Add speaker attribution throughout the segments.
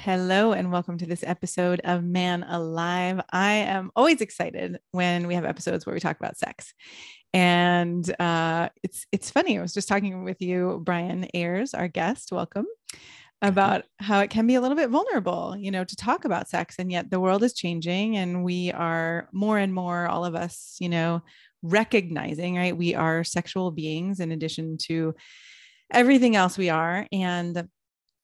Speaker 1: Hello, and welcome to this episode of Man Alive. I am always excited when we have episodes where we talk about sex. And it's funny. I was just talking with you, Brian Ayers, our guest. Welcome. About how it can be a little bit vulnerable, to talk about sex. And yet the world is changing and we are more and more, all of us, recognizing, right? We are sexual beings in addition to everything else we are. And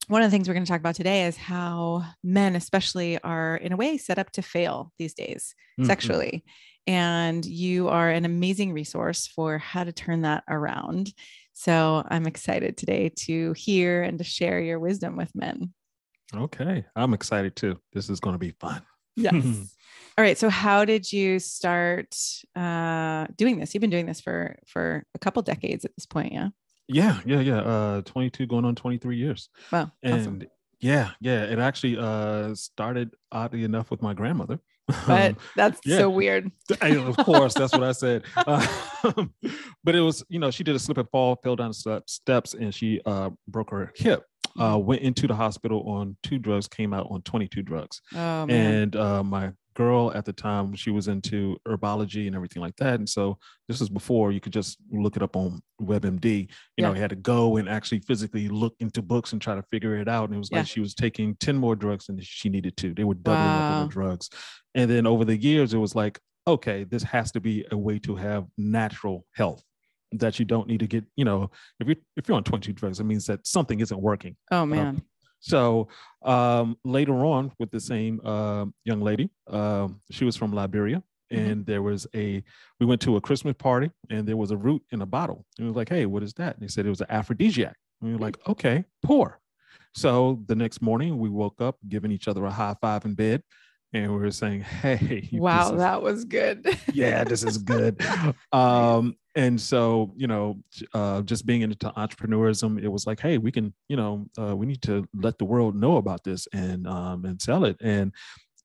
Speaker 1: one of the things we're going to talk about today is how men, especially, are in a way set up to fail these days sexually. And you are an amazing resource for how to turn that around. So I'm excited today to hear and to share your wisdom with men.
Speaker 2: Okay. I'm excited too. This is going to be fun.
Speaker 1: Yes. All right. So how did you start doing this? You've been doing this for a couple decades at this point. Yeah.
Speaker 2: Yeah. 22 going on 23 years.
Speaker 1: Wow.
Speaker 2: And
Speaker 1: awesome.
Speaker 2: yeah. It actually started oddly enough with my grandmother.
Speaker 1: But that's so weird.
Speaker 2: Of course, that's what I said. But it was, she did a slip and fall, fell down the steps, and she broke her hip. Went into the hospital on 2 drugs, came out on 22 drugs.
Speaker 1: Oh, man.
Speaker 2: And my girl at the time, she was into herbology and everything like that. And so this was before you could just look it up on WebMD. You had to go and actually physically look into books and try to figure it out. And it was like she was taking 10 more drugs than she needed to. They were doubling up on the drugs. And then over the years, it was like, okay, this has to be a way to have natural health, that you don't need to get, if you're on 22 drugs, it means that something isn't working.
Speaker 1: Oh, man.
Speaker 2: So later on with the same young lady, she was from Liberia. And we went to a Christmas party and there was a root in a bottle. And we were like, hey, what is that? And they said it was an aphrodisiac. And we were like, okay, pour. So the next morning we woke up giving each other a high five in bed. And we were saying, hey.
Speaker 1: Wow, that was good.
Speaker 2: Yeah, this is good. And so, just being into entrepreneurism, it was like, hey, we can, we need to let the world know about this and sell it. And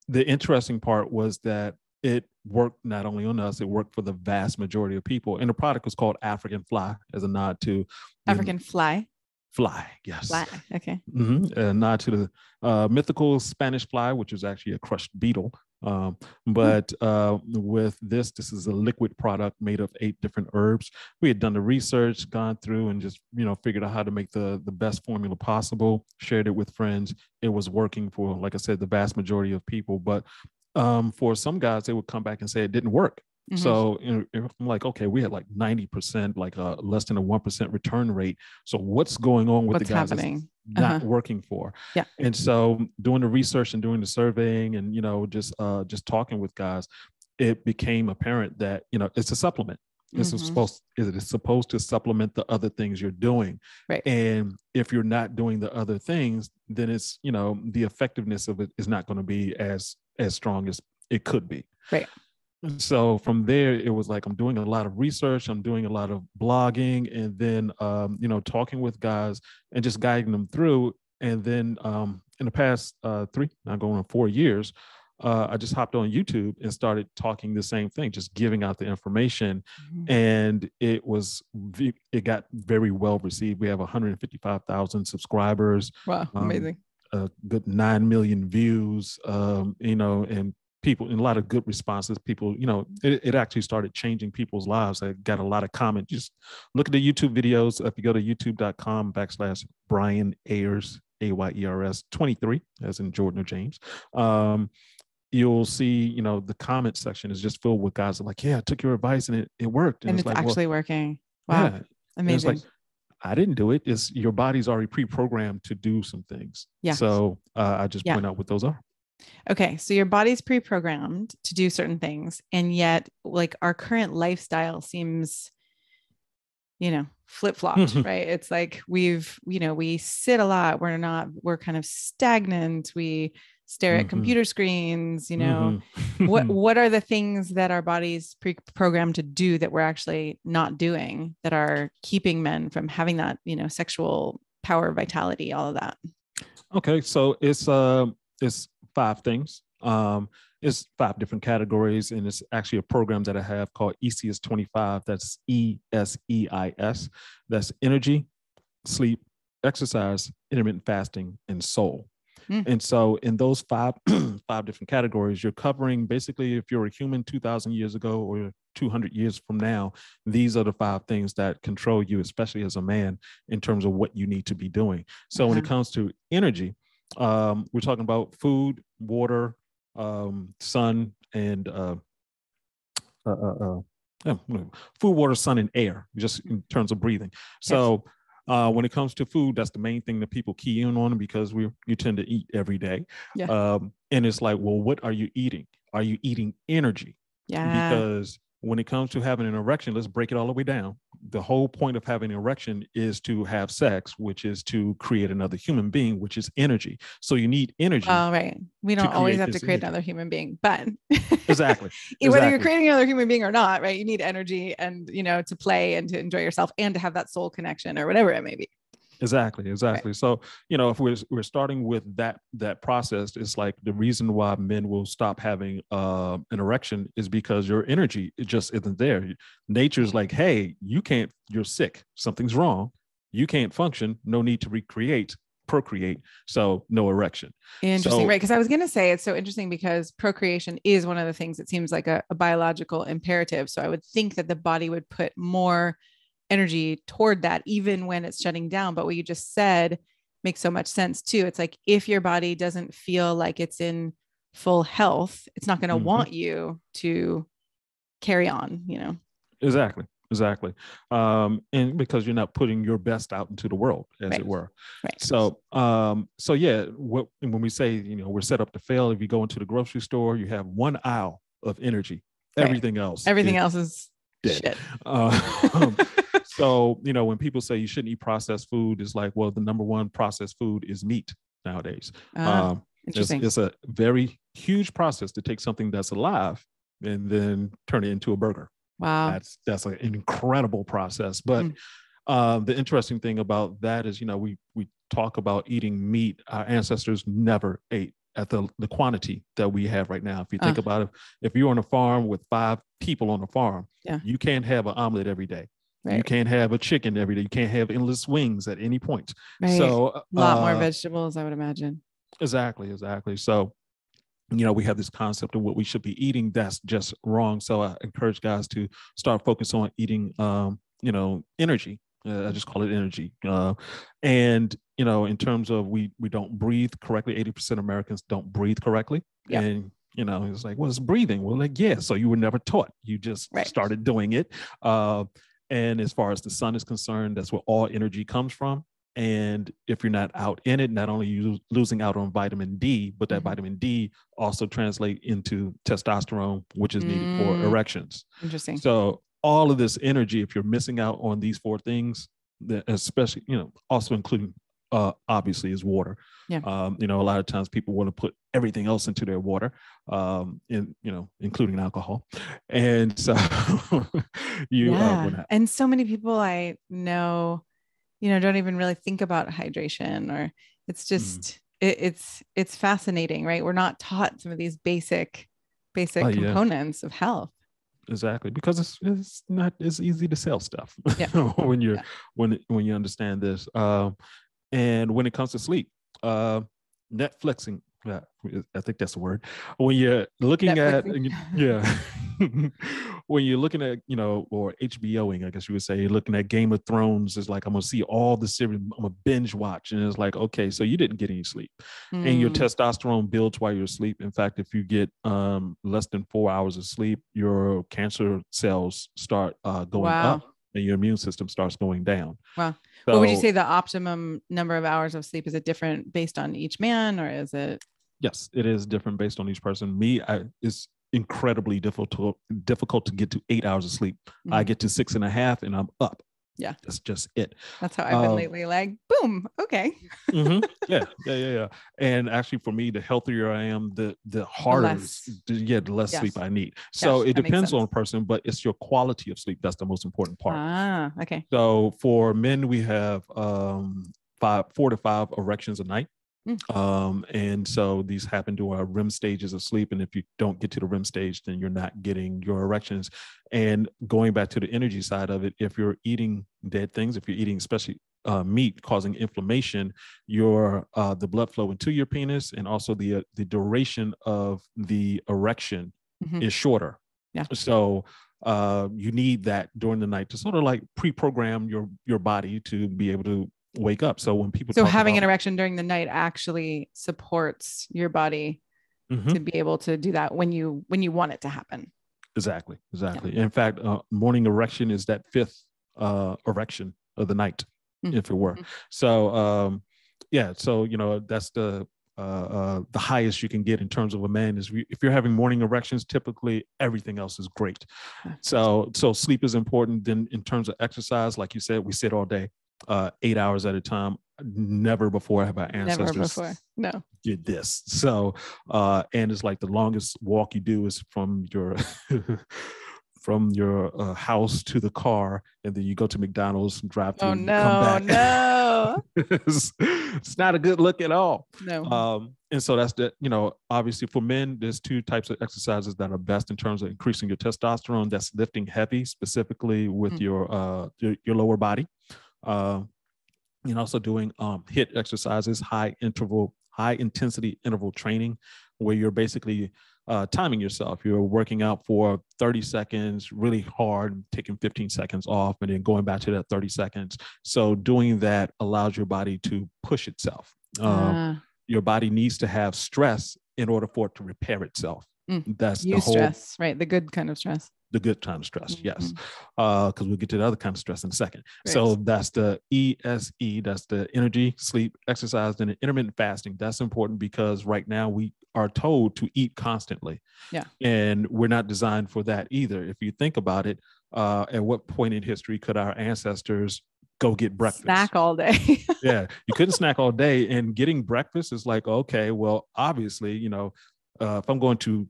Speaker 2: the interesting part was that it worked not only on us, it worked for the vast majority of people. And the product was called African Fly, as a nod to
Speaker 1: African Fly.
Speaker 2: Fly, yes.
Speaker 1: Fly, okay.
Speaker 2: A nod to the mythical Spanish fly, which is actually a crushed beetle. But with this is a liquid product made of 8 different herbs. We had done the research, gone through and just, figured out how to make the best formula possible, shared it with friends. It was working for, like I said, the vast majority of people. But for some guys, they would come back and say it didn't work. So I'm like, okay, we had like 90%, like less than a 1% return rate. So what's going on with the guys
Speaker 1: happening?
Speaker 2: Not working for?
Speaker 1: Yeah.
Speaker 2: And so doing the research and doing the surveying and, just talking with guys, it became apparent that, it's a supplement. It is supposed to supplement the other things you're doing.
Speaker 1: Right.
Speaker 2: And if you're not doing the other things, then it's, the effectiveness of it is not going to be as strong as it could be.
Speaker 1: Right.
Speaker 2: So from there, it was like, I'm doing a lot of research, I'm doing a lot of blogging, and then, talking with guys and just guiding them through. And then in the past 3, now going on 4 years, I just hopped on YouTube and started talking the same thing, just giving out the information. And it got very well received. We have 155,000 subscribers.
Speaker 1: Wow, amazing.
Speaker 2: A good 9 million views, and people, and a lot of good responses. People, it actually started changing people's lives. I got a lot of comments. Just look at the YouTube videos. If you go to youtube.com/Brian Ayers, AYERS 23, as in Jordan or James, you'll see, the comment section is just filled with guys that are like, yeah, I took your advice and it worked.
Speaker 1: And it's like, actually working. Wow. Yeah. Amazing.
Speaker 2: It's like, I didn't do it. It's your body's already pre-programmed to do some things. Yeah. So I just point out what those are.
Speaker 1: Okay. So your body's pre-programmed to do certain things. And yet, like, our current lifestyle seems, flip-flopped, right? It's like we sit a lot. We're kind of stagnant. We stare at computer screens, what are the things that our body's pre-programmed to do that we're actually not doing, that are keeping men from having that, sexual power, vitality, all of that?
Speaker 2: Okay. So it's 5 things. It's 5 different categories, and it's actually a program that I have called ESEIS 25. That's ESEIS. That's energy, sleep, exercise, intermittent fasting, and soul.
Speaker 1: Mm.
Speaker 2: And so in those five different categories, you're covering basically, if you're a human 2,000 years ago or 200 years from now, these are the 5 things that control you, especially as a man, in terms of what you need to be doing. So when it comes to energy, we're talking about food, water, sun, and food, water, sun, and air, just in terms of breathing. So when it comes to food, that's the main thing that people key in on, because you tend to eat every day.
Speaker 1: Yeah.
Speaker 2: And it's like, well, what are you eating? Are you eating energy?
Speaker 1: Yeah.
Speaker 2: Because when it comes to having an erection, let's break it all the way down. The whole point of having an erection is to have sex, which is to create another human being, which is energy. So you need energy.
Speaker 1: Oh, right. We don't always have to create another human being, but
Speaker 2: exactly.
Speaker 1: Whether you're creating another human being or not, right? You need energy and, to play and to enjoy yourself and to have that soul connection or whatever it may be.
Speaker 2: Exactly. Right. So, if we're starting with that process, it's like the reason why men will stop having an erection is because your energy, it just isn't there. Nature's like, hey, you're sick. Something's wrong. You can't function. No need to procreate. So no erection.
Speaker 1: Interesting. Right. Because I was going to say, it's so interesting because procreation is one of the things that seems like a biological imperative. So I would think that the body would put more energy toward that, even when it's shutting down. But what you just said makes so much sense too. It's like, if your body doesn't feel like it's in full health, it's not going to want you to carry on,
Speaker 2: Exactly. And because you're not putting your best out into the world, as it were.
Speaker 1: Right.
Speaker 2: So, yeah, when we say, we're set up to fail, if you go into the grocery store, you have one aisle of energy. Everything else
Speaker 1: is
Speaker 2: dead.
Speaker 1: Shit.
Speaker 2: So, when people say you shouldn't eat processed food, it's like, well, the number one processed food is meat nowadays.
Speaker 1: Interesting.
Speaker 2: It's a very huge process to take something that's alive and then turn it into a burger.
Speaker 1: Wow.
Speaker 2: That's an incredible process. But the interesting thing about that is, we talk about eating meat. Our ancestors never ate at the quantity that we have right now. If you think about it, if you're on a farm with 5 people on a farm, you can't have an omelet every day. Right. You can't have a chicken every day. You can't have endless wings at any point.
Speaker 1: Right. So a lot more vegetables, I would imagine.
Speaker 2: Exactly. So, we have this concept of what we should be eating. That's just wrong. So I encourage guys to start focusing on eating, energy. I just call it energy. And, in terms of we don't breathe correctly. 80% of Americans don't breathe correctly. Yep. And, it's like, well, it's breathing. Well, like, yeah. So you were never taught. You just started doing it. And as far as the sun is concerned, that's where all energy comes from. And if you're not out in it, not only are you losing out on vitamin D, but that vitamin D also translates into testosterone, which is needed for erections.
Speaker 1: Interesting.
Speaker 2: So all of this energy, if you're missing out on these 4 things, especially, also including, obviously, is water. Yeah. A lot of times people want to put everything else into their water, including alcohol. And so
Speaker 1: and so many people I know, don't even really think about hydration, or it's just, it's fascinating, right? We're not taught some of these basic components of health.
Speaker 2: Exactly. Because it's not as easy to sell stuff when you understand this. And when it comes to sleep, Netflixing, I think that's the word. When you're looking when you're looking at, or HBOing, I guess you would say, you're looking at Game of Thrones, is like, I'm going to see all the series, I'm going to binge watch. And it's like, okay, so you didn't get any sleep. And your testosterone builds while you're asleep. In fact, if you get less than 4 hours of sleep, your cancer cells start going up and your immune system starts going down.
Speaker 1: Wow. So, what would you say the optimum number of hours of sleep? Is it different based on each man, or is it?
Speaker 2: Yes, it is different based on each person. It's incredibly difficult to get to 8 hours of sleep. I get to 6.5 and I'm up.
Speaker 1: Yeah.
Speaker 2: That's just it.
Speaker 1: That's how I've been lately. Like, boom. Okay.
Speaker 2: Yeah. And actually, for me, the healthier I am, the harder, the less sleep I need. So it depends on a person, but it's your quality of sleep. That's the most important part.
Speaker 1: Okay.
Speaker 2: So for men, we have 4 to 5 erections a night. And so these happen to our REM stages of sleep. And if you don't get to the REM stage, then you're not getting your erections. And going back to the energy side of it, if you're eating dead things, if you're eating especially meat, causing inflammation, your the blood flow into your penis, and also the duration of the erection is shorter.
Speaker 1: Yeah.
Speaker 2: So you need that during the night to sort of like pre-program your body to be able to wake up. So when people talk
Speaker 1: having
Speaker 2: about,
Speaker 1: an erection during the night actually supports your body to be able to do that when you want it to happen.
Speaker 2: Exactly. Yeah. In fact, morning erection is that fifth erection of the night, if it were. So yeah, so that's the highest you can get in terms of a man is if you're having morning erections, typically everything else is great. So sleep is important. Then in terms of exercise, like you said, we sit all day, 8 hours at a time. Never before have our ancestors did this. So and it's like the longest walk you do is from your from your house to the car, and then you go to McDonald's and drive through and you come back.
Speaker 1: No.
Speaker 2: It's not a good look at all.
Speaker 1: No.
Speaker 2: And so that's obviously for men, there's two types of exercises that are best in terms of increasing your testosterone. That's lifting heavy, specifically with your lower body. And also doing HIIT exercises, high intensity interval training, where you're basically timing yourself. You're working out for 30 seconds really hard, taking 15 seconds off, and then going back to that 30 seconds. So doing that allows your body to push itself. Your body needs to have stress in order for it to repair itself. That's the whole
Speaker 1: stress, right? The good kind of stress.
Speaker 2: The good kind of stress, yes. Because we'll get to the other kind of stress in a second. Right. So that's the ESE, that's the energy, sleep, exercise, and intermittent fasting. That's important because right now we are told to eat constantly.
Speaker 1: Yeah.
Speaker 2: And we're not designed for that either. If you think about it, at what point in history could our ancestors go get breakfast?
Speaker 1: Snack all day.
Speaker 2: Yeah, you couldn't snack all day. And getting breakfast is like, okay, well, obviously, if I'm going to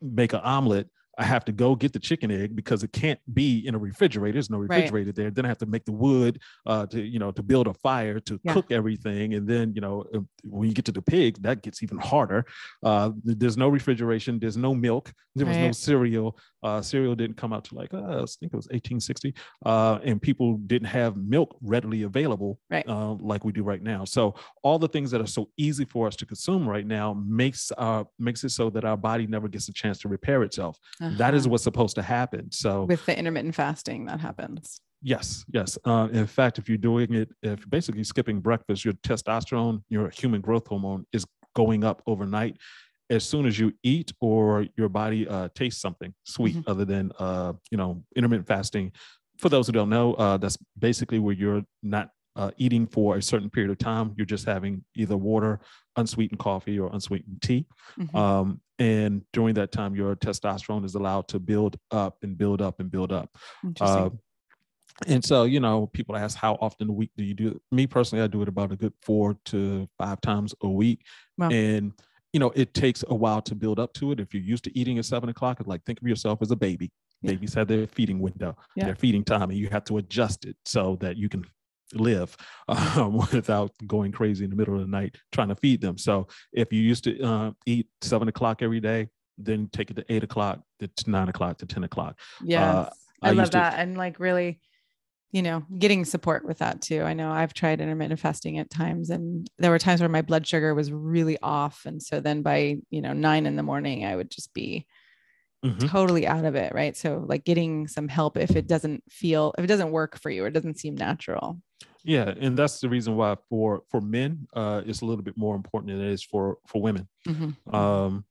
Speaker 2: make an omelet, I have to go get the chicken egg because it can't be in a refrigerator. There's no refrigerator there. Then I have to make the wood to build a fire to cook everything. And then, when you get to the pig, that gets even harder. There's no refrigeration. There's no milk. There was no cereal. Cereal didn't come out to I think it was 1860. And people didn't have milk readily available like we do right now. So all the things that are so easy for us to consume right now makes it so that our body never gets a chance to repair itself. That is what's supposed to happen. So
Speaker 1: with the intermittent fasting, that happens.
Speaker 2: Yes. In fact, if you're doing it, if you're basically skipping breakfast, your testosterone, your human growth hormone, is going up overnight as soon as you eat or your body tastes something sweet. Other than intermittent fasting. For those who don't know, that's basically where you're not eating for a certain period of time. You're just having either water, unsweetened coffee, or unsweetened tea. And during that time, your testosterone is allowed to build up and build up and build up. And so, people ask, how often a week do you do it? Me personally, I do it about a good 4 to 5 times a week. Wow. And, it takes a while to build up to it. If you're used to eating at 7 o'clock, it's like, think of yourself as a baby. Babies have their feeding window, their feeding time, and you have to adjust it so that you can live without going crazy in the middle of the night trying to feed them. So if you used to eat 7 o'clock every day, then take it to 8 o'clock, to 9 o'clock, to 10 o'clock.
Speaker 1: Yes. I love that. And really, getting support with that too. I know I've tried intermittent fasting at times, and there were times where my blood sugar was really off. And so then by, 9 in the morning, I would just be totally out of it. Right. So getting some help if it doesn't work for you or it doesn't seem natural.
Speaker 2: Yeah. And that's the reason why for men, it's a little bit more important than it is for women. I'll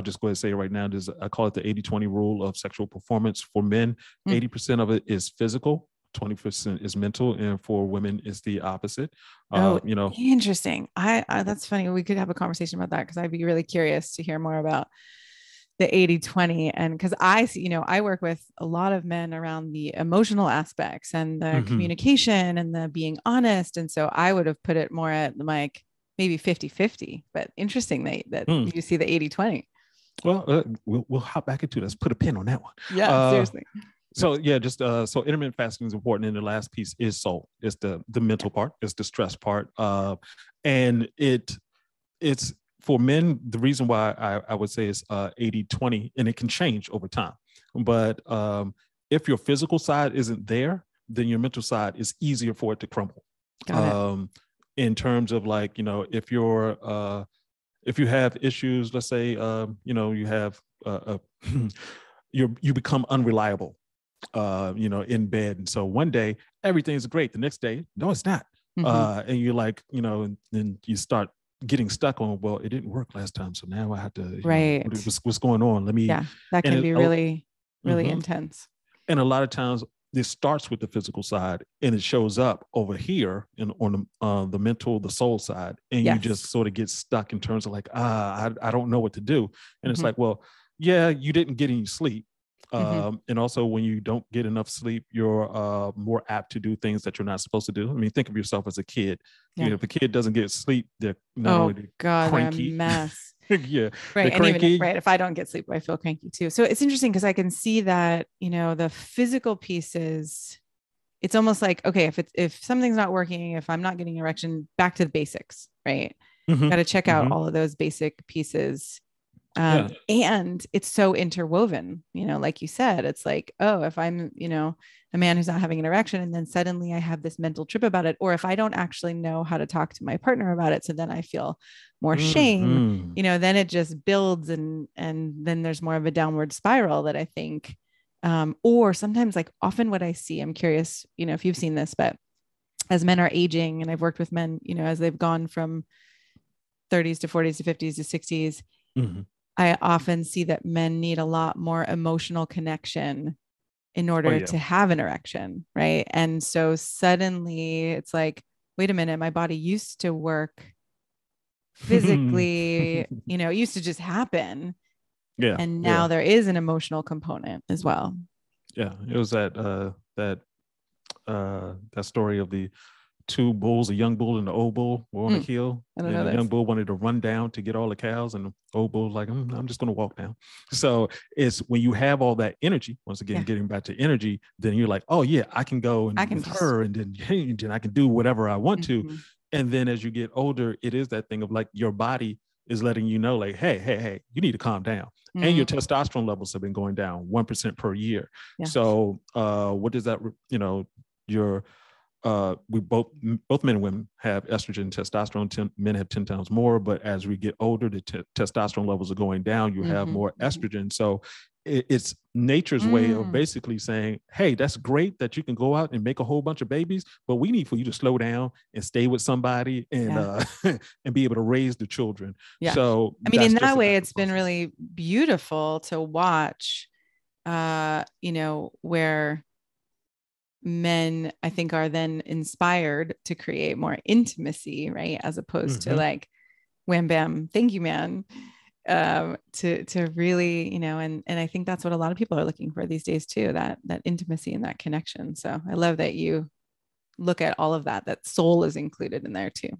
Speaker 2: just go ahead and say it right now. I call it the 80-20 rule of sexual performance. For men, 80% of it is physical, 20% is mental, and for women it's the opposite.
Speaker 1: Interesting. I that's funny. We could have a conversation about that because I'd be really curious to hear more about the 80-20. And because I see, I work with a lot of men around the emotional aspects and the communication and the being honest. And so I would have put it more at maybe 50-50, but interesting that you see the 80-20.
Speaker 2: Well, we'll hop back into this. Put a pin on that one.
Speaker 1: Yeah, seriously.
Speaker 2: So yeah, so intermittent fasting is important. And the last piece is soul. It's the mental part. It's the stress part. And it's for men, the reason why I would say it's 80-20, and it can change over time. But if your physical side isn't there, then your mental side is easier for it to crumble.
Speaker 1: Got it.
Speaker 2: In terms of like, if you have issues, let's say, you have you become unreliable, in bed. And so one day everything's great. The next day, no, it's not. And you're like, and then you start getting stuck on, well, it didn't work last time. So now I have to,
Speaker 1: Right.
Speaker 2: what's going on? Let me,
Speaker 1: that can be really, really
Speaker 2: mm-hmm.
Speaker 1: intense.
Speaker 2: And a lot of times this starts with the physical side and it shows up over here on the mental, the soul side. And you just sort of get stuck in terms of like, I don't know what to do. And it's like, well, yeah, you didn't get any sleep. And also when you don't get enough sleep, you're more apt to do things that you're not supposed to do. I mean, think of yourself as a kid. If a kid doesn't get sleep, they're not only cranky.
Speaker 1: They're a mess.
Speaker 2: Yeah.
Speaker 1: Right. And even if I don't get sleep, I feel cranky too. So it's interesting because I can see that, the physical pieces, it's almost like, okay, if something's not working, if I'm not getting erection, back to the basics, right? Got to check out all of those basic pieces. And it's so interwoven, like you said, it's like, oh, if I'm, a man who's not having an erection and then suddenly I have this mental trip about it, or if I don't actually know how to talk to my partner about it, so then I feel more shame, then it just builds and then there's more of a downward spiral that I think, or sometimes like often what I see, I'm curious, if you've seen this, but as men are aging, and I've worked with men, as they've gone from 30s to 40s to 50s to 60s, I often see that men need a lot more emotional connection in order to have an erection, right? And so suddenly it's like, wait a minute, my body used to work physically, it used to just happen. Yeah. And now there is an emotional component as well.
Speaker 2: Yeah. It was that story of the two bulls, a young bull and the old bull were on a hill, and the young bull wanted to run down to get all the cows, and the old bull's like, I'm just going to walk down. So it's when you have all that energy, once again, getting back to energy, then you're like, oh yeah, I can go and with her, and then I can do whatever I want to. And then as you get older, it is that thing of like your body is letting you know, like, hey, you need to calm down. And your testosterone levels have been going down 1% per year. So what does that, your we both men and women have estrogen and testosterone. Men have 10 times more, but as we get older, the testosterone levels are going down. You have more estrogen. So it's nature's way of basically saying, hey, that's great that you can go out and make a whole bunch of babies, but we need for you to slow down and stay with somebody and and be able to raise the children. So
Speaker 1: I mean, in that way, it's been really beautiful to watch, where men, I think, are then inspired to create more intimacy, right? As opposed to like, wham, bam, thank you, man. To really, and I think that's what a lot of people are looking for these days too, that intimacy and that connection. So I love that you look at all of that soul is included in there too.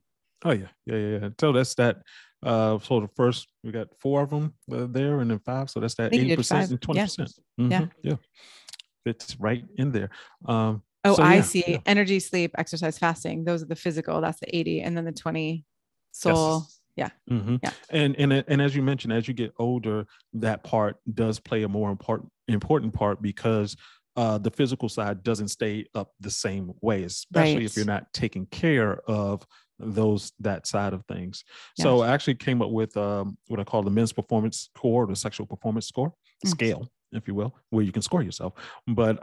Speaker 2: Oh yeah. So that's that. So the first, we got 4 of them there, and then 5. So that's that 80% and 20%. Yeah. It's right in there.
Speaker 1: I see. Energy, sleep, exercise, fasting. Those are the physical. That's the 80, and then the 20 soul. Yes. Yeah.
Speaker 2: And as you mentioned, as you get older, that part does play a more important part, because the physical side doesn't stay up the same way, especially if you're not taking care of that side of things. So I actually came up with what I call the men's performance score, the sexual performance score scale, if you will, where you can score yourself. But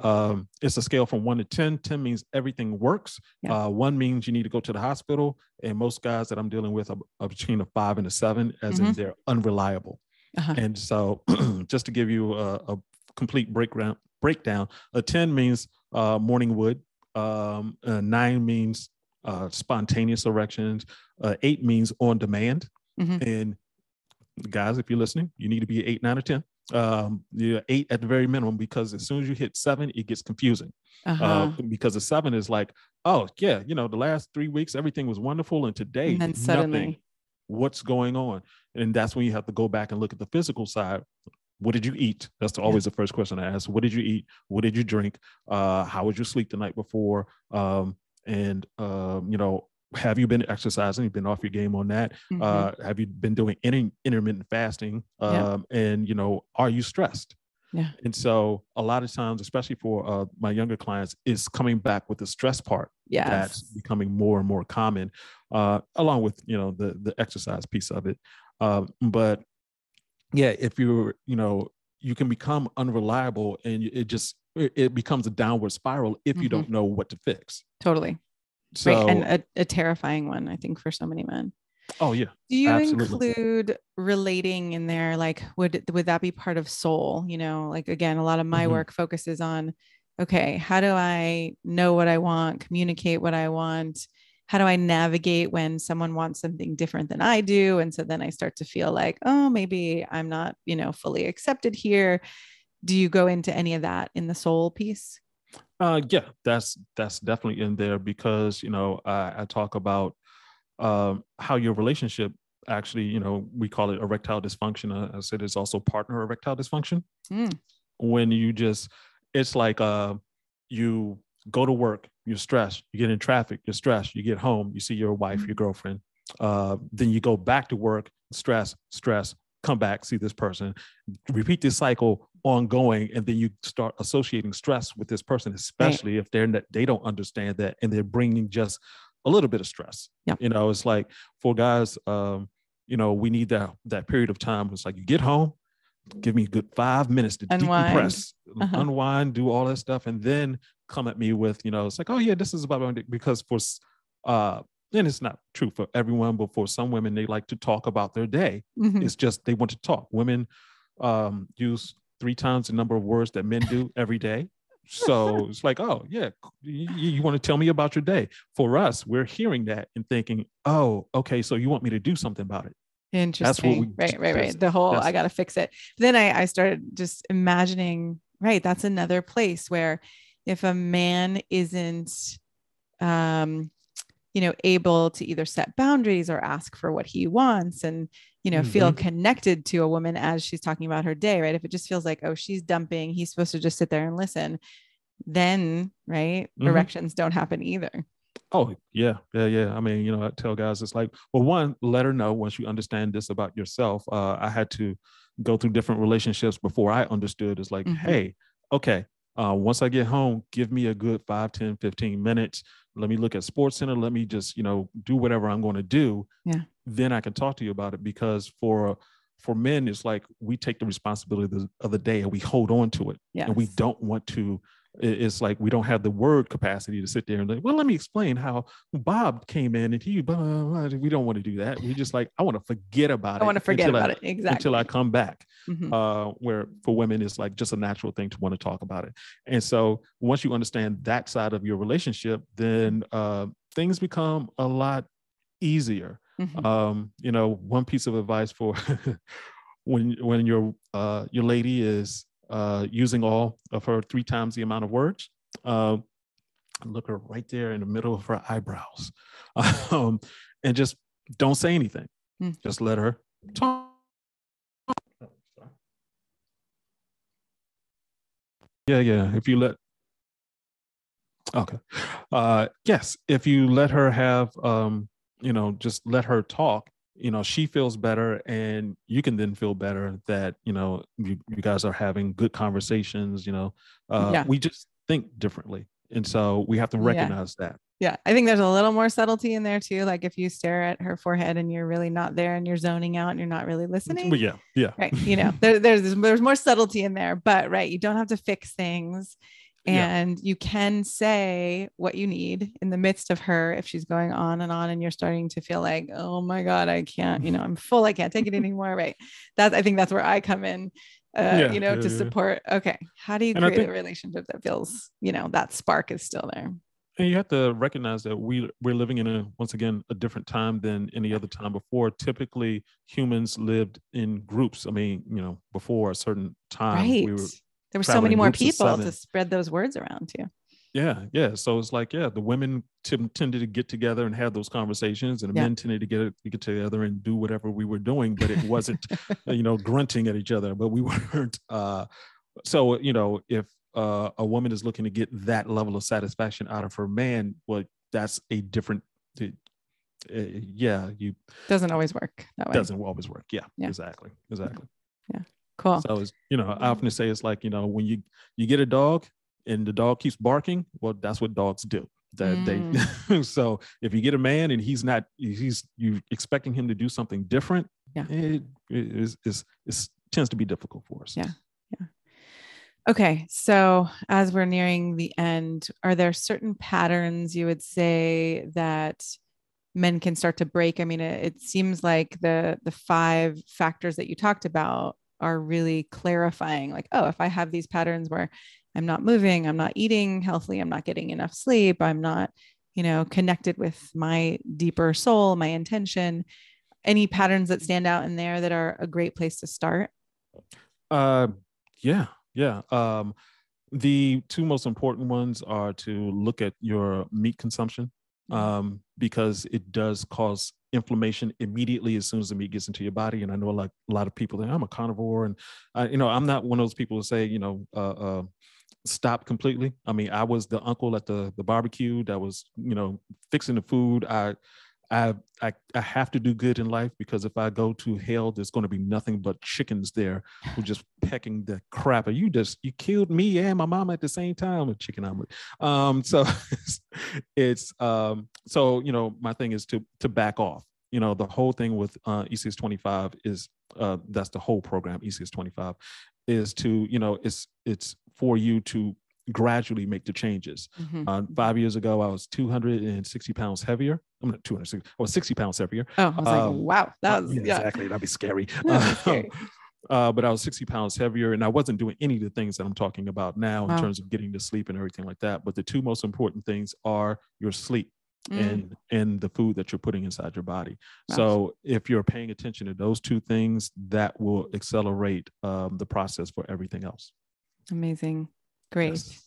Speaker 2: it's a scale from 1 to 10. 10 means everything works. 1 means you need to go to the hospital. And most guys that I'm dealing with are between a 5 and a 7, as in they're unreliable. And so just to give you a complete breakdown, a 10 means morning wood. 9 means spontaneous erections. 8 means on demand. And guys, if you're listening, you need to be 8, 9, or 10. You're 8 at the very minimum, because as soon as you hit 7, it gets confusing. Because the 7 is like, oh yeah, the last 3 weeks everything was wonderful, and today and then suddenly nothing. What's going on? And that's when you have to go back and look at the physical side. What did you eat? That's always the first question I ask. What did you eat? What did you drink? How was your sleep the night before? Have you been exercising? You've been off your game on that. Have you been doing any intermittent fasting? And, are you stressed?
Speaker 1: Yeah.
Speaker 2: And so a lot of times, especially for my younger clients, is coming back with the stress part that's
Speaker 1: Yes.
Speaker 2: becoming more and more common, along with, the exercise piece of it. But yeah, if you can become unreliable, and it becomes a downward spiral if you
Speaker 1: Mm-hmm.
Speaker 2: don't know what to fix.
Speaker 1: Totally. Right.
Speaker 2: So,
Speaker 1: And a terrifying one, I think, for so many men.
Speaker 2: oh yeah,
Speaker 1: Do you
Speaker 2: absolutely.
Speaker 1: include relating in there? Like, would that be part of soul? Like, again, a lot of my
Speaker 2: Mhm.
Speaker 1: work focuses on, okay, how do I know what I want, communicate what I want? How do I navigate when someone wants something different than I do? And so then I start to feel like, oh, maybe I'm not, fully accepted here. Do you go into any of that in the soul piece?
Speaker 2: Yeah, that's definitely in there, because I talk about how your relationship actually, we call it erectile dysfunction. I said it's also partner erectile dysfunction.
Speaker 1: Mm.
Speaker 2: When it's like you go to work, you're stressed, you get in traffic, you're stressed, you get home, you see your wife, your girlfriend, then you go back to work, stress, come back, see this person, repeat this cycle ongoing, and then you start associating stress with this person, especially if they don't understand that, and they're bringing just a little bit of stress.
Speaker 1: Yep.
Speaker 2: It's like, for guys, we need that period of time. It's like, you get home, give me a good 5 minutes to
Speaker 1: Unwind.
Speaker 2: decompress,
Speaker 1: Uh-huh.
Speaker 2: unwind, do all that stuff, and then come at me with, it's like, oh yeah, this is about my day. Because and it's not true for everyone, but for some women, they like to talk about their day.
Speaker 1: Mm-hmm.
Speaker 2: It's just they want to talk. Women use 3 times the number of words that men do every day. So it's like, oh yeah, you want to tell me about your day. For us, we're hearing that and thinking, oh, okay, so you want me to do something about it. That's what
Speaker 1: Interesting.
Speaker 2: we
Speaker 1: Right. The whole, I
Speaker 2: that's
Speaker 1: got to fix it. Then I started just imagining, right, that's another place where if a man isn't, um, able to either set boundaries or ask for what he wants and, feel connected to a woman as she's talking about her day, right? If it just feels like, oh, she's dumping, he's supposed to just sit there and listen, then, right, erections don't happen either.
Speaker 2: Oh, yeah. I mean, I tell guys, it's like, well, one, let her know once you understand this about yourself. I had to go through different relationships before I understood. It's like, hey, okay, once I get home, give me a good 5, 10, 15 minutes. Let me look at Sports Center. Let me just, do whatever I'm going to do.
Speaker 1: Yeah.
Speaker 2: Then I can talk to you about it. Because for men, it's like, we take the responsibility of the day and we hold on to it.
Speaker 1: Yes.
Speaker 2: And we don't want to. It's like, we don't have the word capacity to sit there and like, well, let me explain how Bob came in and he, blah, blah, blah. We don't want to do that. We just like, I want to forget about it.
Speaker 1: I want to forget about it. Exactly.
Speaker 2: Until I come back. Where for women, it's like just a natural thing to want to talk about it. And so once you understand that side of your relationship, then things become a lot easier. One piece of advice for when your lady is using all of her 3 times the amount of words, look her right there in the middle of her eyebrows, and just don't say anything. Just let her talk. Yeah. If you let, okay, yes, if you let her have, just let her talk. She feels better, and you can then feel better that you guys are having good conversations. We just think differently, and so we have to recognize that.
Speaker 1: Yeah, I think there's a little more subtlety in there too. Like if you stare at her forehead and you're really not there and you're zoning out and you're not really listening.
Speaker 2: But yeah.
Speaker 1: Right. There's more subtlety in there, but right, you don't have to fix things. And you can say what you need in the midst of her if she's going on and you're starting to feel like, oh my God, I can't, I'm full, I can't take it anymore. Right. I think that's where I come in, to support. Okay. How do you create a relationship that feels, that spark is still there?
Speaker 2: And you have to recognize that we're living in once again, a different time than any other time before. Typically, humans lived in groups. I mean, before a certain time,
Speaker 1: right. There were so many more people to spread those words around too.
Speaker 2: Yeah. So it's like, the women tended to get together and have those conversations, and the men tended to get together and do whatever we were doing, but it wasn't, grunting at each other. But we weren't. So if a woman is looking to get that level of satisfaction out of her man, well, that's a different. You
Speaker 1: doesn't always work that way.
Speaker 2: Doesn't always work. Yeah. Exactly.
Speaker 1: Yeah. Cool.
Speaker 2: So it's, I often say it's like, when you get a dog and the dog keeps barking, well, that's what dogs do. That they so if you get a man and he's you expecting him to do something different,
Speaker 1: yeah,
Speaker 2: it tends to be difficult for us.
Speaker 1: Yeah. Yeah. Okay. So as we're nearing the end, are there certain patterns you would say that men can start to break? I mean, it seems like the 5 factors that you talked about are really clarifying, like, oh, if I have these patterns where I'm not moving, I'm not eating healthily, I'm not getting enough sleep, I'm not, connected with my deeper soul, my intention, any patterns that stand out in there that are a great place to start?
Speaker 2: Yeah. Yeah. The 2 most important ones are to look at your meat consumption, because it does cause inflammation immediately as soon as the meat gets into your body. And I know like a lot of people think I'm a carnivore, and I'm not one of those people who say, stop completely. I mean, I was the uncle at the barbecue that was, fixing the food. I have to do good in life, because if I go to hell, there's going to be nothing but chickens there who just pecking the crap. You killed me and my mama at the same time with chicken omelet. So my thing is to back off. The whole thing with ECS 25 is that's the whole program. ECS 25 is to, it's for you to gradually make the changes. 5 years ago, I was 260 pounds heavier. I'm not 260. I was 60 pounds heavier.
Speaker 1: Oh, I was like, wow, that was
Speaker 2: exactly. That'd be scary.
Speaker 1: Scary.
Speaker 2: But I was 60 pounds heavier, and I wasn't doing any of the things that I'm talking about now in terms of getting to sleep and everything like that. But the 2 most important things are your sleep and the food that you're putting inside your body. Wow. So if you're paying attention to those 2 things, that will accelerate the process for everything else.
Speaker 1: Amazing. Great.
Speaker 2: Yes.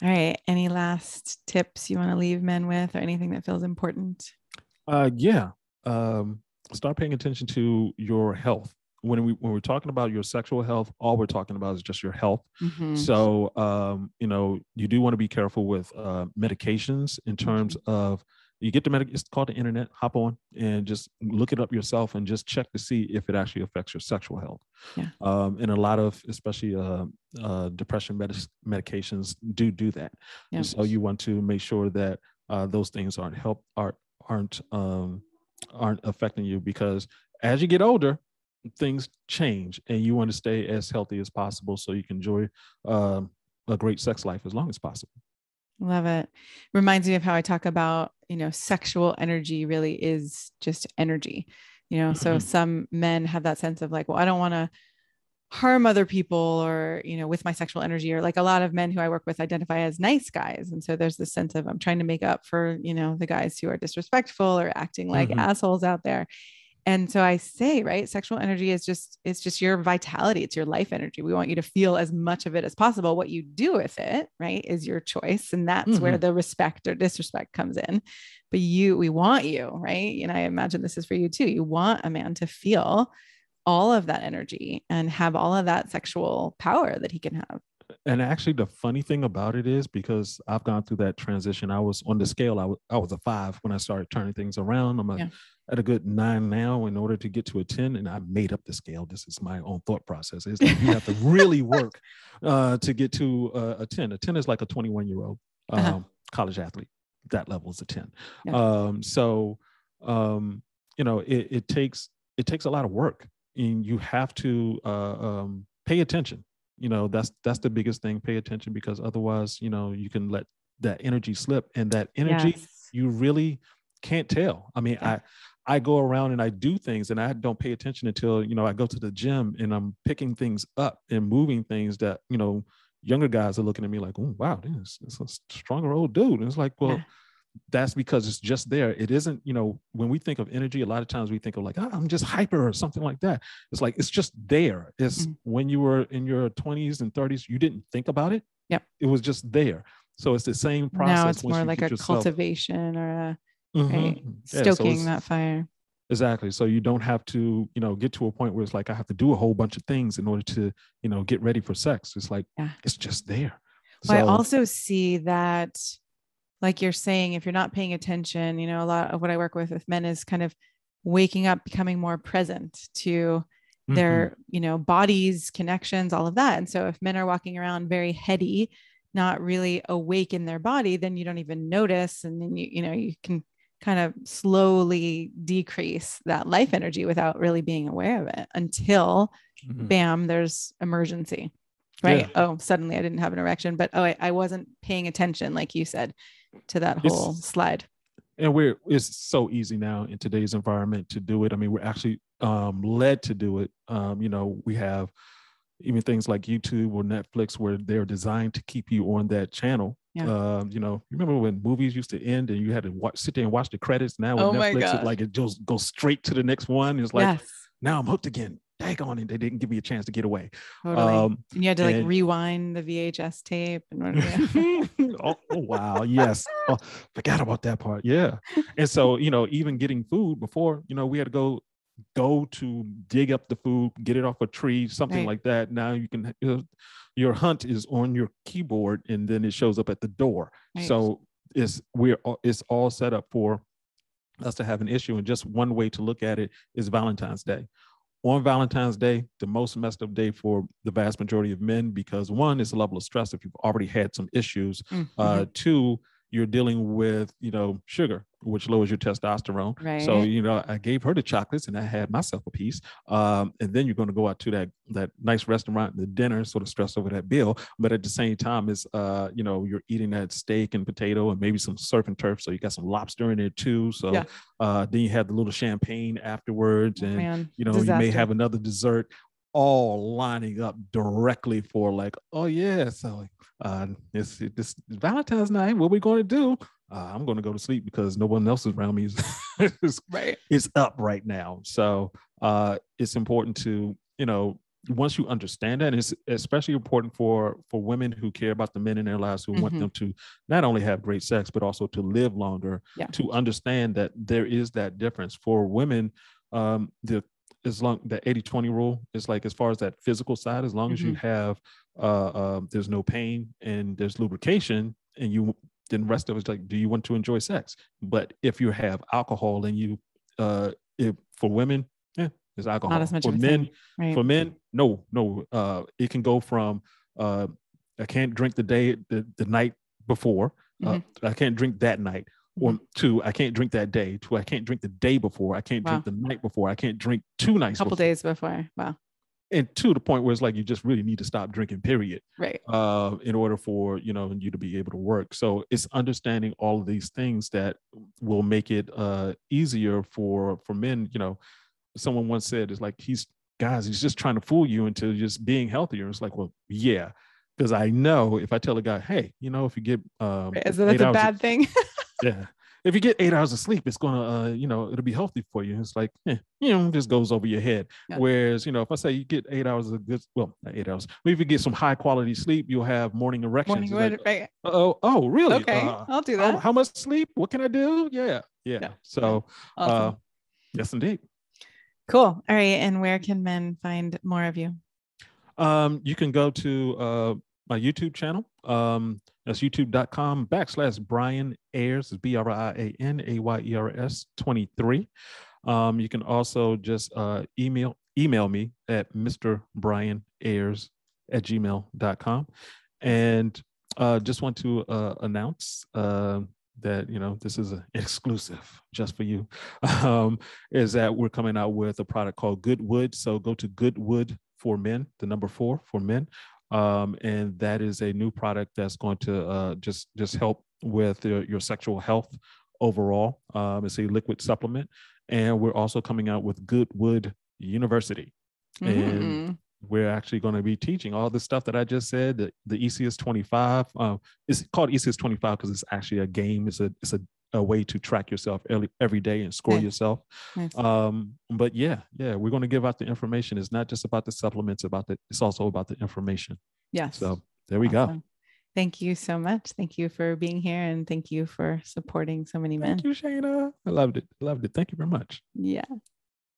Speaker 1: All right. Any last tips you want to leave men with, or anything that feels important?
Speaker 2: Yeah. Start paying attention to your health. When we're talking about your sexual health, all we're talking about is just your health. So, you do want to be careful with medications in terms of, you get the it's called the internet, hop on and just look it up yourself and just check to see if it actually affects your sexual health.
Speaker 1: Yeah.
Speaker 2: And a lot of, especially depression medications do that. Yeah. So you want to make sure that those things aren't affecting you, because as you get older, things change, and you want to stay as healthy as possible so you can enjoy a great sex life as long as possible.
Speaker 1: Love it. Reminds me of how I talk about, sexual energy really is just energy, so some men have that sense of like, well, I don't want to harm other people, or, with my sexual energy, or like a lot of men who I work with identify as nice guys. And so there's this sense of, I'm trying to make up for, the guys who are disrespectful or acting like assholes out there. And so I say, right, sexual energy is it's just your vitality. It's your life energy. We want you to feel as much of it as possible. What you do with it, right, is your choice. And that's where the respect or disrespect comes in. But we want you, right? And I imagine this is for you too. You want a man to feel all of that energy and have all of that sexual power that he can have.
Speaker 2: And actually, the funny thing about it is, because I've gone through that transition, I was on the scale, I was a 5 when I started turning things around. I'm at a good 9 now in order to get to a 10, and I made up the scale. This is my own thought process. It's like you have to really work to get to a 10. A 10 is like a 21-year-old college athlete. That level is a 10. Yeah. It takes a lot of work, and you have to pay attention. That's the biggest thing. Pay attention, because otherwise, you can let that energy slip, and that energy you really can't tell. I mean, I go around and I do things, and I don't pay attention until, I go to the gym and I'm picking things up and moving things that, younger guys are looking at me like, oh, wow, this is a stronger old dude. And it's like, well, that's because it's just there. It isn't, when we think of energy, a lot of times we think of like, I'm just hyper or something like that. It's like, it's just there. It's when you were in your 20s and 30s, you didn't think about it.
Speaker 1: Yep.
Speaker 2: It was just there. So it's the same process.
Speaker 1: Now it's more like a cultivation or stoking that fire.
Speaker 2: Exactly. So you don't have to, get to a point where it's like, I have to do a whole bunch of things in order to, get ready for sex. It's like, it's just there.
Speaker 1: Well, I also see that, like you're saying, if you're not paying attention, a lot of what I work with men is kind of waking up, becoming more present to their, bodies, connections, all of that. And so if men are walking around very heady, not really awake in their body, then you don't even notice. And then you can kind of slowly decrease that life energy without really being aware of it until bam, there's emergency, right? Yeah. Oh, suddenly I didn't have an erection, but I wasn't paying attention, like you said, to that whole slide.
Speaker 2: And it's so easy now in today's environment to do it. I mean, we're actually led to do it. We have even things like YouTube or Netflix where they're designed to keep you on that channel. Yeah. Remember when movies used to end and you had to sit there and watch the credits? Now with Netflix, it's like it just goes straight to the next one. It's like, now I'm hooked again. Daggone it, they didn't give me a chance to get away.
Speaker 1: Totally. And you had to rewind the VHS tape.
Speaker 2: Oh, wow. Yes. Oh, forgot about that part. Yeah. And so, even getting food before, we had to go to dig up the food, get it off a tree, something like that. Now you can, your hunt is on your keyboard and then it shows up at the door. Right. So it's all set up for us to have an issue. And just one way to look at it is Valentine's Day. On Valentine's Day, the most messed up day for the vast majority of men, because one, is a level of stress if you've already had some issues. Two, you're dealing with, sugar, which lowers your testosterone. Right. So, I gave her the chocolates and I had myself a piece. And then you're going to go out to that nice restaurant and the dinner, sort of stress over that bill. But at the same time, it's, you're eating that steak and potato and maybe some surf and turf. So you got some lobster in there too. So then you have the little champagne afterwards and, you may have another dessert, all lining up directly for like, oh yeah, so it's Valentine's night. What are we going to do? I'm going to go to sleep because no one else around me is up right now. So it's important to, once you understand that, and it's especially important for women who care about the men in their lives, who want them to not only have great sex, but also to live longer, to understand that there is that difference. For women, as long the 80-20 rule is like, as far as that physical side, as long as you have there's no pain and there's lubrication, and then the rest of it's like, do you want to enjoy sex? But if you have alcohol and for women, it's alcohol. Not as much for men, right. For men, no. It can go from I can't drink the night before. I can't drink that night. Or to I can't drink that day, to I can't drink the day before, I can't drink the night before, I can't drink 2 nights
Speaker 1: before. Days before. Wow.
Speaker 2: And to the point where it's like you just really need to stop drinking, period.
Speaker 1: Right.
Speaker 2: In order for you to be able to work. So it's understanding all of these things that will make it easier for men. Someone once said, it's like he's just trying to fool you into just being healthier. It's like, well, yeah. Because I know if I tell a guy, hey, if you get
Speaker 1: so that's a bad thing.
Speaker 2: Yeah. If you get 8 hours of sleep, it's gonna, it'll be healthy for you. It's like, just goes over your head. Yeah. Whereas, if I say you get 8 hours of good, well, not 8 hours, but if you get some high quality sleep, you'll have morning erections. Right. Oh, really?
Speaker 1: Okay, I'll do that.
Speaker 2: How much sleep? What can I do? Yeah. So, awesome. Yes, indeed.
Speaker 1: Cool. All right. And where can men find more of you?
Speaker 2: You can go to my YouTube channel. That's youtube.com/Brian Ayers, BrianAyers 23. You can also just email me at mrbrianayers@gmail.com. And just want to announce that, this is an exclusive just for you, is that we're coming out with a product called Goodwood. So go to Goodwood for Men, the number 4 for men. And that is a new product that's going to just help with your sexual health overall. It's a liquid supplement. And we're also coming out with Goodwood University. And we're actually going to be teaching all the stuff that I just said, the ECS 25. It's called ECS 25 because it's actually a game. It's a way to track yourself every day and score yourself. Nice. But yeah, we're going to give out the information. It's not just about the supplements, it's also about the information.
Speaker 1: Yes.
Speaker 2: So there we go.
Speaker 1: Thank you so much. Thank you for being here. And thank you for supporting so many men.
Speaker 2: Thank you, Shayna. I loved it. Thank you very much.
Speaker 1: Yeah.